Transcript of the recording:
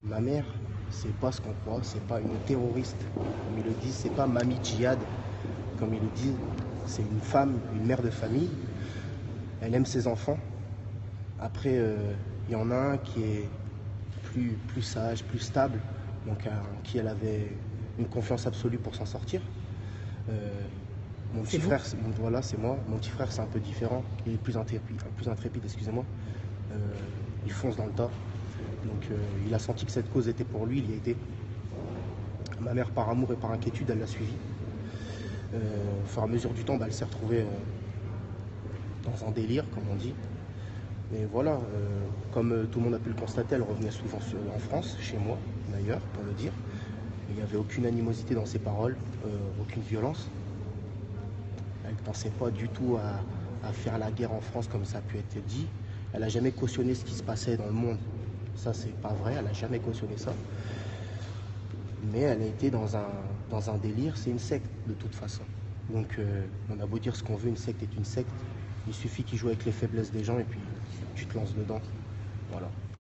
Ma mère, c'est pas ce qu'on croit, c'est pas une terroriste, comme ils le disent, c'est pas Mamie Djihad, comme ils le disent, c'est une femme, une mère de famille. Elle aime ses enfants. Après, il y en a un qui est plus sage, plus stable, donc en qui elle avait une confiance absolue pour s'en sortir. Euh, Mon C'est petit vous? frère, voilà, c'est moi. Mon petit frère, c'est un peu différent. Il est plus intrépide, excusez-moi. Euh, il fonce dans le tas. Donc, il a senti que cette cause était pour lui, il y a été. Ma mère, par amour et par inquiétude, elle l'a suivi. Au fur et à mesure du temps, elle s'est retrouvée dans un délire, comme on dit. Et voilà, comme tout le monde a pu le constater, elle revenait souvent en France, chez moi d'ailleurs, pour le dire. Il n'y avait aucune animosité dans ses paroles, aucune violence. Elle ne pensait pas du tout à faire la guerre en France comme ça a pu être dit. Elle n'a jamais cautionné ce qui se passait dans le monde. Ça, c'est pas vrai, elle n'a jamais cautionné ça. Mais elle a été dans un délire, c'est une secte de toute façon. Donc on a beau dire ce qu'on veut, une secte est une secte. Il suffit qu'ils jouent avec les faiblesses des gens et puis tu te lances dedans. Voilà.